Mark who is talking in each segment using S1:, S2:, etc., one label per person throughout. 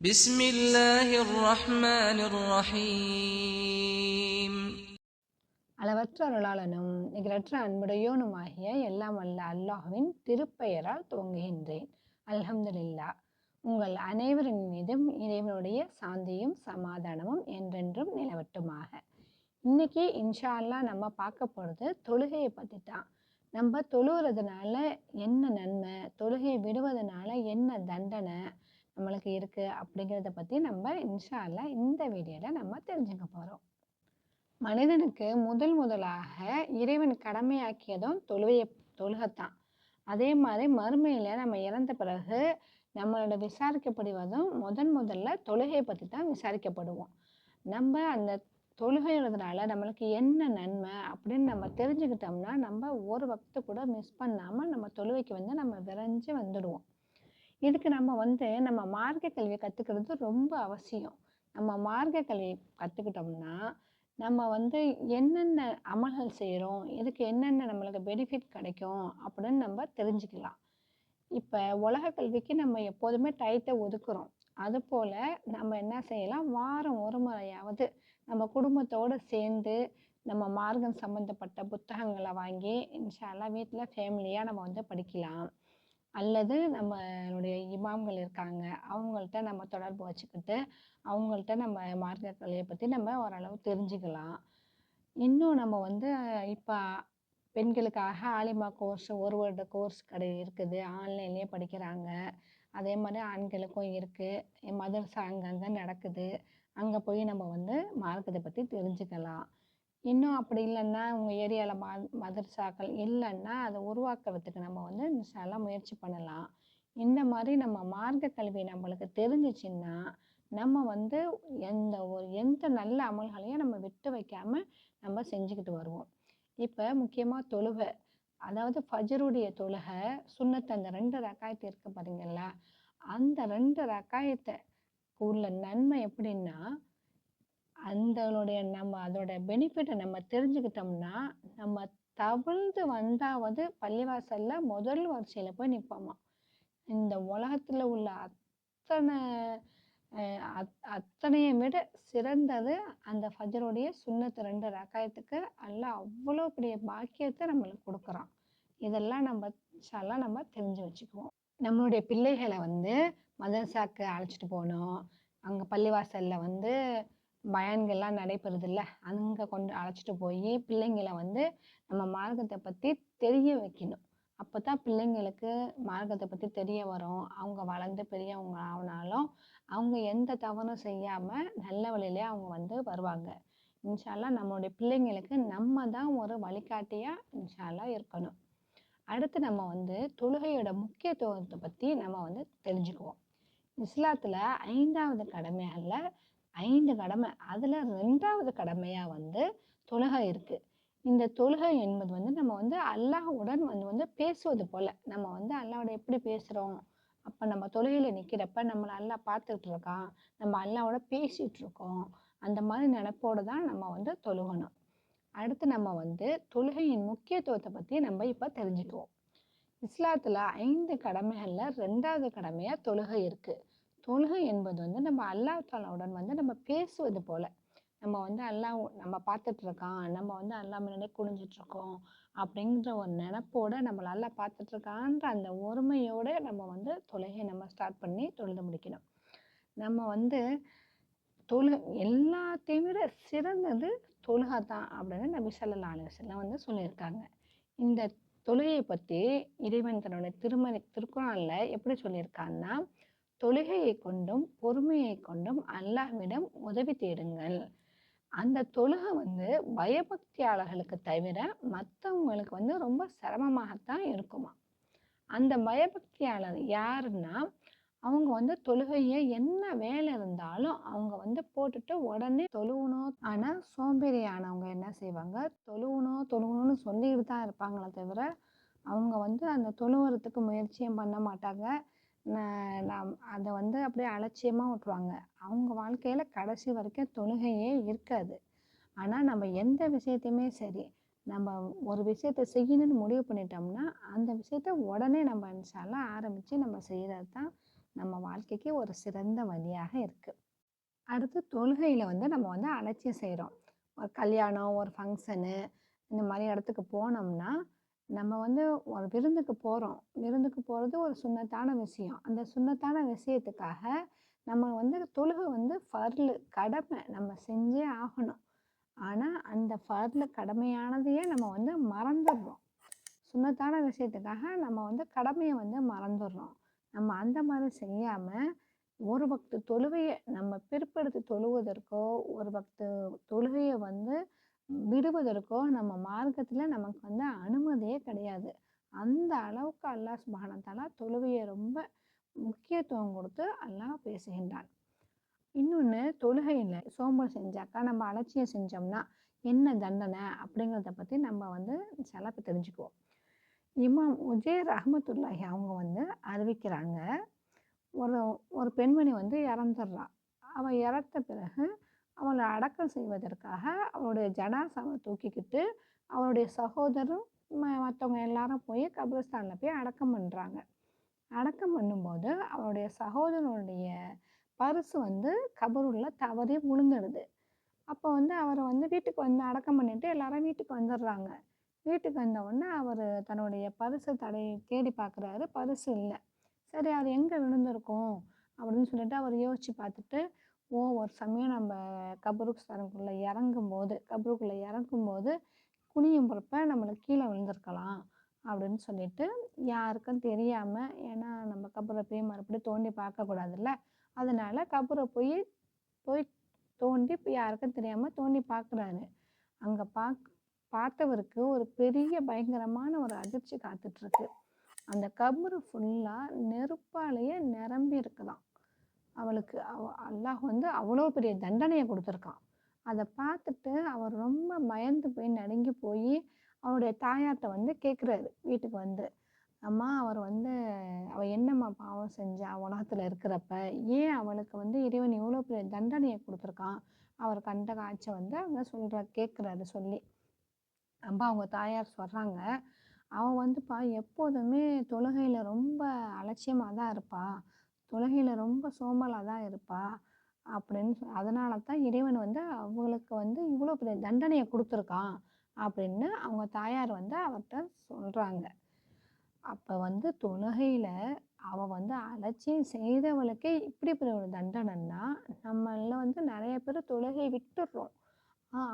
S1: بسم الله الرحمن الرحيم.
S2: அளவற்ற அருளாளனும் நிகரற்ற அன்புடையோனுமாகிய எல்லாம் வல்ல அல்லாஹ்வின் திருப்பெயரால் துவங்குகின்றேன். அல்ஹம்துலில்லாஹ். உங்கள் அனைவரின் மீதும் இறைவனுடைய சாந்தியும் சமாதானமும் என்றென்றும் நிலவட்டுமாக. இன்னைக்கு இன்ஷா அல்லாஹ் நம்ம பார்க்க போகிறது தொழுகையை பற்றி தான். நம்ம தொழுகிறதுனால என்ன நன்மை, தொழுகையை விடுவதனால என்ன தண்டனை நம்மளுக்கு இருக்குது அப்படிங்கிறத பற்றி நம்ம இன்ஷா அல்லாஹ் இந்த வீடியோவில் நம்ம தெரிஞ்சுக்க போகிறோம். மனிதனுக்கு முதலாக இறைவன் கடமையாக்கியதும் தொழுகத்தான். அதே மாதிரி மறுமையில் நம்ம இறந்த பிறகு நம்மளோட விசாரிக்கப்படுவதும் முதல்ல தொழுகையை பற்றி தான் விசாரிக்கப்படுவோம். நம்ம அந்த தொழுகைறதுனால நம்மளுக்கு என்ன நன்மை அப்படின்னு நம்ம தெரிஞ்சுக்கிட்டோம்னா நம்ம ஒரு வக்து கூட மிஸ் பண்ணாமல் நம்ம தொழுகைக்கு நம்ம விரைஞ்சு வந்துடுவோம். இதுக்கு நம்ம மார்க்க கல்வியை கற்றுக்கிறது ரொம்ப அவசியம். நம்ம மார்க்க கல்வி கற்றுக்கிட்டோம்னா நம்ம என்னென்ன அமல்கள் செய்கிறோம், இதுக்கு என்னென்ன நம்மளுக்கு பெனிஃபிட் கிடைக்கும் அப்படின்னு நம்ம தெரிஞ்சுக்கலாம். இப்போ உலக கல்விக்கு நம்ம எப்போதுமே டயத்தை ஒதுக்குறோம். அதுபோல் நம்ம என்ன செய்யலாம், வாரம் ஒரு முறையாவது நம்ம குடும்பத்தோடு சேர்ந்து நம்ம மார்க்கம் சம்மந்தப்பட்ட புத்தகங்களை வாங்கி இன்ஷா அல்லாஹ் வீட்டில் ஃபேமிலியாக நம்ம படிக்கலாம். அல்லது நம்மளுடைய இமாம்கள் இருக்காங்க, அவங்கள்ட்ட நம்ம தொடர்பு வச்சுக்கிட்டு அவங்கள்ட்ட நம்ம மார்க்க கல்வியை பற்றி நம்ம ஓரளவு தெரிஞ்சுக்கலாம். இன்னும் நம்ம இப்போ பெண்களுக்காக ஆலிமா கோர்ஸ் 1 வருட கோர்ஸ் இருக்குது, ஆன்லைன்லேயே படிக்கிறாங்க. அதே மாதிரி ஆண்களுக்கும் இருக்குது, மதரசா அங்கங்கே நடக்குது, அங்கே போய் நம்ம மார்க்கத்தை பற்றி தெரிஞ்சுக்கலாம். இன்னும் அப்படி இல்லைன்னா உங்கள் ஏரியாவில் மதரசாக்கள் இல்லைன்னா அதை உருவாக்குறதுக்கு நம்ம இன்ஷா அல்லாஹ் முயற்சி பண்ணலாம். இந்த மாதிரி நம்ம மார்க்க கல்வி நம்மளுக்கு தெரிஞ்சிச்சின்னா நம்ம எந்த நல்ல அமல்களையும் நம்ம விட்டு வைக்காமல் நம்ம செஞ்சுக்கிட்டு வருவோம். இப்போ முக்கியமாக தொழுகை, அதாவது ஃபஜ்ருடைய தொழுகை சுன்னத்து, அந்த 2 ரக்காயத்து இருக்கு பாருங்களா, அந்த 2 ரக்காயத்தை உள்ள நன்மை எப்படின்னா, அதோட பெனிஃபிட்டை நம்ம தெரிஞ்சுக்கிட்டோம்னா நம்ம தவழ்ந்து வந்தாவது பள்ளிவாசலில் முதல் வரிசையில் போய் நிற்போமா. இந்த உலகத்தில் உள்ள அத்தனையை விட சிறந்தது அந்த ஃபஜ்ருடைய சுன்னத்து 2 ரக்காயத்துக்கு அல்லாஹ் அவ்வளோ பெரிய பாக்கியத்தை நம்மளுக்கு கொடுக்குறான். இதெல்லாம் நம்ம தெரிஞ்சு வச்சுக்குவோம். நம்மளுடைய பிள்ளைகளை மதரசாக்கு அழைச்சிட்டு போகணும். அங்கே பள்ளிவாசலில் பயான்கள்லாம் நடைபெறுதில்ல, அங்கே கொண்டு அழைச்சிட்டு போய் பிள்ளைங்களை நம்ம மார்க்கத்தை பற்றி தெரிய வைக்கணும். அப்போ தான் பிள்ளைங்களுக்கு மார்க்கத்தை பற்றி தெரிய வரும். அவங்க வளர்ந்து பெரியவங்க ஆனாலும் அவங்க எந்த தவறும் செய்யாமல் நல்ல வழியிலே அவங்க வருவாங்க. இன்ஷா அல்லாஹ் நம்மளுடைய பிள்ளைங்களுக்கு நம்ம தான் ஒரு வழிகாட்டியாக இன்ஷா அல்லாஹ் இருக்கணும். அடுத்து நம்ம தொழுகையோட முக்கியத்துவத்தை பற்றி நம்ம தெரிஞ்சுக்குவோம். இஸ்லாத்தில் 5வது கடமைகளில் 5 கடமை, அதில் 2வது கடமையாக தொழுகை இருக்குது. இந்த தொழுகை என்பது நம்ம அல்லாஹ்வுடன் பேசுவது போல். நம்ம அல்லாஹ்வோட எப்படி பேசுகிறோம், அப்போ நம்ம தொழுகையில் நிற்கிறப்ப நம்மளை அல்லாஹ் பார்த்துட்டு இருக்கான், நம்ம அல்லாஹ்வோட பேசிகிட்டு இருக்கோம், அந்த மாதிரி நினைப்போடு தான் நம்ம தொழுகணும். அடுத்து நம்ம தொழுகையின் முக்கியத்துவத்தை பற்றி நம்ம இப்போ தெரிஞ்சுக்குவோம். இஸ்லாத்தில் 5 கடமைகளில் 2வது கடமையாக தொழுகை இருக்குது. தொழுகை என்பது நம்ம அல்லாஹ் தாலாவுடன் நம்ம பேசுவது போல். நம்ம அல்லாஹ் நம்ம பார்த்துட்டு இருக்கான், நம்ம அல்லாஹ் முன்னாடியே குனிஞ்சிட்ருக்கோம் அப்படிங்கிற ஒரு நினப்போடு நம்மளை அல்லாஹ் பார்த்துட்ருக்கான்ற அந்த ஒருமையோடு நம்ம தொழுகையை நம்ம ஸ்டார்ட் பண்ணி தொழுது முடிக்கணும். நம்ம எல்லாத்தையும் விட சிறந்தது தொழுகை தான் அப்படின்னு நபி ஸல்லல்லாஹு அலைஹி வஸல்லம் சொல்லியிருக்காங்க. இந்த தொழுகையை பற்றி இறைவன் தன்னோட திருக்குர்ஆனில் எப்படி சொல்லியிருக்கான்னா, தொழுகையை கொண்டும் பொறுமையை கொண்டும் அல்லாஹ்விடம் உதவி தேடுங்கள். அந்த தொழுகை பயபக்தியாளர்களுக்கு தவிர மற்றவங்களுக்கு ரொம்ப சிரமமாகத்தான் இருக்குமா. அந்த பயபக்தியாளர் யாருன்னா, அவங்க தொழுகையை என்ன வேலை இருந்தாலும் அவங்க போட்டுட்டு உடனே தொழுவணும். ஆனால் சோம்பேறியானவங்க என்ன செய்வாங்க, தொழுவணும்னு சொல்லிட்டு தான் இருப்பாங்களே தவிர அவங்க அந்த தொழுவுறதுக்கு முயற்சியும் பண்ண மாட்டாங்க. அதை அப்படியே அலட்சியமாக விட்டுருவாங்க. அவங்க வாழ்க்கையில் கடைசி வரைக்கும் தொழுகையே இருக்காது. ஆனால் நம்ம எந்த விஷயத்தையுமே சரி, நம்ம ஒரு விஷயத்தை செய்யணும்னு முடிவு பண்ணிட்டோம்னா அந்த விஷயத்த உடனே நம்ம இன்ஷா அல்லாஹ் ஆரம்பித்து நம்ம செய்கிறது தான் நம்ம வாழ்க்கைக்கு ஒரு சிறந்த வழியாக இருக்குது. அடுத்து தொழுகையில் வந்து நம்ம வந்து அலட்சியம் செய்கிறோம். ஒரு கல்யாணம், ஒரு ஃபங்க்ஷனு, இந்த மாதிரி இடத்துக்கு போனோம்னா நம்ம வந்து ஒரு விருந்துக்கு போகிறோம். விருந்துக்கு போகிறது ஒரு சுன்னத்தான விஷயம். அந்த சுன்னத்தான விஷயத்துக்காக நம்ம வந்து தொழுகை வந்து ஃபர்லு, கடமை, நம்ம செஞ்சே ஆகணும். ஆனால் அந்த ஃபர்லு, கடமையானதையே நம்ம வந்து மறந்துடுறோம். சுன்னத்தான விஷயத்துக்காக நம்ம வந்து கடமையை வந்து மறந்துடுறோம். நம்ம அந்த மாதிரி செய்யாமல் ஒரு வக்து தொழுகையை நம்ம பிற்படுத்தி தொழுவதற்கோ, ஒரு வக்து தொழுகையை வந்து விடுவதற்கோ நம்ம மார்க்கத்தில் நமக்கு வந்து அனுமதியே கிடையாது. அந்த அளவுக்கு அல்லாஹ் சுப்ஹானஹு வ தஆலா தொழுகையை ரொம்ப முக்கியத்துவம் கொடுத்து அல்லாஹ் பேசுகின்றான். இன்னொன்று, தொழுகையில் சோம்பல் செஞ்சாக்கா, நம்ம அலட்சியம் செஞ்சோம்னா என்ன தண்டனை அப்படிங்கிறத பற்றி நம்ம வந்து சிலப்பு தெரிஞ்சுக்குவோம். இமாம் உஜைர் ரஹ்மத்துல்லாஹி அவங்க வந்து அறிவிக்கிறாங்க, ஒரு ஒரு பெண்மணி வந்து இறந்துடுறா. அவள் இறந்த பிறகு அவளை அடக்கம் செய்வதற்காக அவளுடைய ஜனாசாவை தூக்கிக்கிட்டு அவளுடைய சகோதரரும் மற்றவங்க எல்லாரும் போய் கபிரஸ்தானில் போய் அடக்கம் பண்ணுறாங்க. அடக்கம் பண்ணும்போது அவளுடைய சகோதரனுடைய பரிசு வந்து கபருள்ள தவறி விழுந்துடுது. அப்போ வந்து அவரை வந்து வீட்டுக்கு வந்து அடக்கம் பண்ணிட்டு எல்லாரும் வீட்டுக்கு வந்துடுறாங்க. வீட்டுக்கு வந்த உடனே அவர் தன்னுடைய பரிசை தேடி பார்க்குறாரு, பரிசு இல்லை. சரி, அது எங்கே விழுந்திருக்கும் அப்படின்னு சொல்லிட்டு அவர் யோசித்து பார்த்துட்டு, ஒரு சமயம் நம்ம கபருக்குள்ளே இறங்கும்போது குனியும் பொறுப்ப நம்மளுக்கு கீழே விழுந்திருக்கலாம் அப்படின்னு சொல்லிட்டு, யாருக்கும் தெரியாமல், ஏன்னா நம்ம கபரை போய் மறுபடியும் தோண்டி பார்க்கக்கூடாதுல்ல, அதனால கபரை போய் போய் தோண்டி யாருக்கும் தெரியாமல் தோண்டி பார்க்குறாரு. அங்கே பார்த்தவருக்கு ஒரு பெரிய பயங்கரமான ஒரு அதிர்ச்சி காத்துட்ருக்கு. அந்த கபரு ஃபுல்லாக நெருப்பாலேயே நிரம்பி இருக்குதாம். அவளுக்கு அல்லாஹ் வந்து அவ்வளோ பெரிய தண்டனையை கொடுத்துருக்கான். அதை பார்த்துட்டு அவர் ரொம்ப பயந்து போய் நடுங்கி போய் அவருடைய தாயார்கிட்ட வந்து கேட்குறாரு. வீட்டுக்கு வந்து, அம்மா, அவர் வந்து அவள் என்னம்மா பாவம் செஞ்சா உலகத்தில் இருக்கிறப்ப, ஏன் அவளுக்கு வந்து இறைவன் இவ்வளோ பெரிய தண்டனையை கொடுத்துருக்கான், அவர் கண்ட காட்சி வந்து அவங்க கேட்குறாரு சொல்லி. அப்போ அவங்க தாயார் சொல்கிறாங்க, அவள் வந்துப்பா எப்போதுமே தொழுகையில் ரொம்ப அலட்சியமாக தான் இருப்பா, தொழுகையில் ரொம்ப சோம்பலாக தான் இருப்பா அப்படின்னு அதனால தான் இறைவன் வந்து அவங்களுக்கு வந்து இவ்வளோ பெரிய தண்டனையை கொடுத்துருக்கான் அப்படின்னு அவங்க தாயார் வந்து அவர்கிட்ட சொல்கிறாங்க. அப்போ வந்து தொழுகையில் அவள் வந்து அலட்சியம் செய்தவளுக்கே இப்படி பெரிய ஒரு தண்டனைன்னா, நம்மள வந்து நிறைய பேர் தொழுகை விட்டுடுறோம்.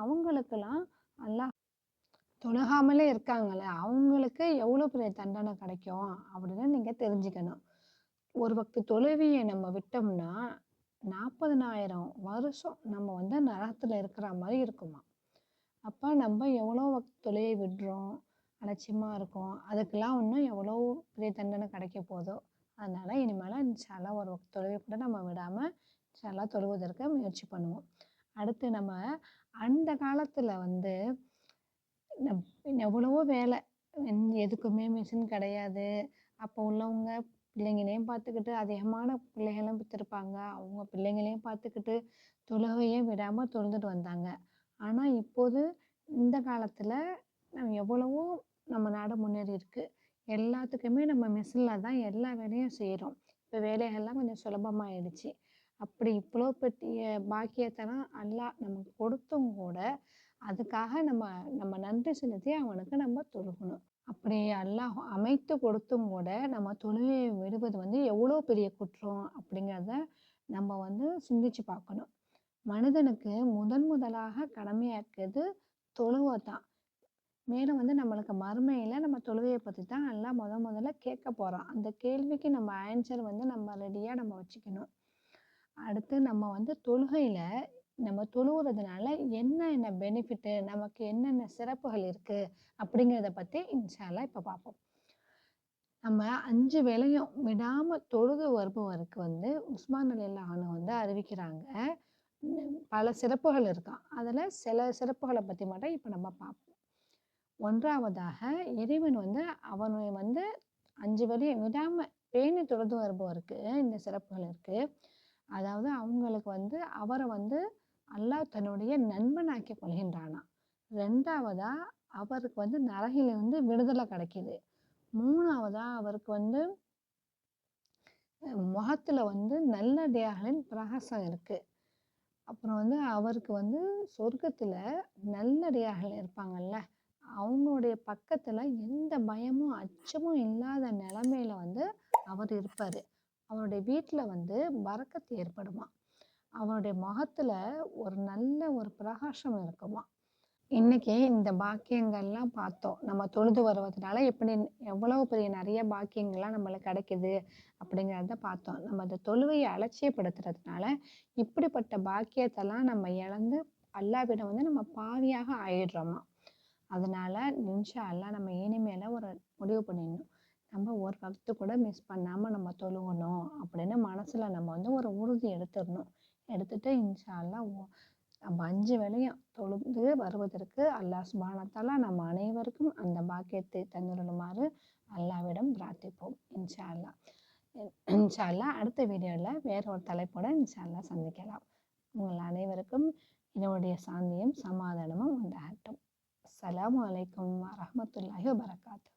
S2: அவங்களுக்கெல்லாம் அல்லாஹ் தொழுகாமலே இருக்காங்களே, அவங்களுக்கு எவ்வளோ பெரிய தண்டனை கிடைக்கும் அப்படின்னு நீங்கள் தெரிஞ்சுக்கணும். ஒரு வக்து தொழுகையை நம்ம விட்டோம்னா 40,000 வருஷம் நம்ம வந்து நரகத்தில் இருக்கிற மாதிரி இருக்குமா. அப்போ நம்ம எவ்வளோ வக்து தொழுகை விடுறோம், அலட்சியமாக இருக்கும், அதுக்கெல்லாம் இன்னும் எவ்வளோ பெரிய தண்டனை கிடைக்க போதோ. அதனால் இனிமேல் இன்ஷா அல்லாஹ் ஒரு வக்து தொழுகை கூட நம்ம விடாமல் இன்ஷா அல்லாஹ் தொழுவதற்கு முயற்சி பண்ணுவோம். அடுத்து, நம்ம அந்த காலத்தில் வந்து எவ்வளவோ வேலை, எதுக்குமே மிஷின் கிடையாது. அப்போ உள்ளவங்க பிள்ளைங்களையும் பார்த்துக்கிட்டு, அதிகமான பிள்ளைகளும் பெற்றிருப்பாங்க, அவங்க பிள்ளைங்களையும் பார்த்துக்கிட்டு தொழுகையே விடாமல் தொழுதுட்டு வந்தாங்க. ஆனால் இப்போது இந்த காலத்தில் எவ்வளவோ நம்ம நாடு முன்னேறி இருக்கு. எல்லாத்துக்குமே நம்ம மிஷினில் தான் எல்லா வேலையும் செய்கிறோம். இப்போ வேலைகள்லாம் கொஞ்சம் சுலபமாயிடுச்சு. அப்படி இவ்வளோ பெரிய பாக்கியத்தெல்லாம் அல்லாஹ் நமக்கு கொடுத்தும் கூட அதுக்காக நம்ம நம்ம நன்றி செலுத்தி அவனுக்கு நம்ம தொழுகணும். அப்படி அல்லாஹ் அமைத்து கொடுத்தும் கூட நம்ம தொழுகையை விடுவது வந்து எவ்வளோ பெரிய குற்றம் அப்படிங்கிறத நம்ம வந்து சிந்திச்சு பார்க்கணும். மனிதனுக்கு முதலாக கடமையாக்குறது தொழுகை தான். மேலும் வந்து நம்மளுக்கு மறுமையில் நம்ம தொழுகையை பற்றி தான் அல்லாஹ் முதல்ல கேட்க போகிறோம். அந்த கேள்விக்கு நம்ம ஆன்சர் வந்து நம்ம ரெடியாக நம்ம வச்சுக்கணும். அடுத்து, நம்ம வந்து தொழுகையில் நம்ம தொழுவுறதுனால என்ன பெனிஃபிட்டு, நமக்கு என்னென்ன சிறப்புகள் இருக்குது அப்படிங்கிறத பற்றி இன்ஷா அல்லாஹ் இப்போ பார்ப்போம். நம்ம 5 வேளையும் விடாமல் தொழுது வருபவருக்கு வந்து உஸ்மான் ரலியல்லாஹு அன்ஹு வந்து அறிவிக்கிறாங்க, பல சிறப்புகள் இருக்கான். அதில் சில சிறப்புகளை பற்றி மட்டும் இப்போ நம்ம பார்ப்போம். 1ஆவதாக, இறைவன் வந்து அவனை வந்து 5 வேளையும் விடாமல் பேணி தொழுது வருபவருக்கு இந்த சிறப்புகள் இருக்குது. அதாவது அவங்களுக்கு வந்து அவரை வந்து அல்லாஹ் தன்னுடைய நண்பனாக்கி கொள்கின்றானா. 2ஆவதா, அவருக்கு வந்து நரகிலிருந்து விடுதலை கிடைக்கிது. 3ஆவதா, அவருக்கு வந்து முகத்துல வந்து நல்லடியார்களின் பிரகாசம் இருக்கு. அப்புறம் வந்து அவருக்கு வந்து சொர்க்கத்துல நல்லடியார்கள் இருப்பாங்கல்ல, அவங்களுடைய பக்கத்துல எந்த பயமும், அச்சமும் இல்லாத நிலைமையில வந்து அவர் இருப்பாரு. அவருடைய வீட்ல வந்து பரக்கத்து ஏற்படுமாம். அவருடைய முகத்துல ஒரு நல்ல ஒரு பிரகாசம் இருக்குமாம். இன்னைக்கு இந்த பாக்கியங்கள்லாம் பார்த்தோம். நம்ம தொழுது வருவதனால எப்படி எவ்வளவு பெரிய நிறைய பாக்கியங்கள்லாம் நம்மளுக்கு கிடைக்குது அப்படிங்கிறத பார்த்தோம். நம்ம அந்த தொழுவையை அலட்சியப்படுத்துறதுனால இப்படிப்பட்ட பாக்கியத்தெல்லாம் நம்ம இழந்து அல்லாஹ்விடம் வந்து நம்ம பாவியாக ஆயிடுறோமா. அதனால இன்ஷா அல்லாஹ் நம்ம இனிமேல ஒரு முடிவு பண்ணிடணும். நம்ம ஒரு வக்து கூட மிஸ் பண்ணாம நம்ம தொழுகணும் அப்படின்னு மனசுல நம்ம வந்து ஒரு உறுதி எடுத்துடணும். எடுத்துட்டு இன்ஷா அல்லாஹ் நம்ம 5 வேளையும் தொழுது வருவதற்கு அல்லாஹ் சுப்ஹானஹு வ தஆலா நம்ம அனைவருக்கும் அந்த பாக்கியத்தை தந்தருளுமாறு அல்லாஹ்விடம் பிரார்த்திப்போம். இன்ஷா அல்லாஹ். இன்ஷா அல்லாஹ் அடுத்த வீடியோவில் வேற ஒரு தலைப்போட இன்ஷா அல்லாஹ் சந்திக்கலாம். உங்கள் அனைவருக்கும் என்னுடைய சாந்தியும் சமாதானமும் உண்டாகட்டும். அஸ்ஸலாமு அலைக்கும் வரஹ்மத்துல்லாஹி வபரகாத்துஹு.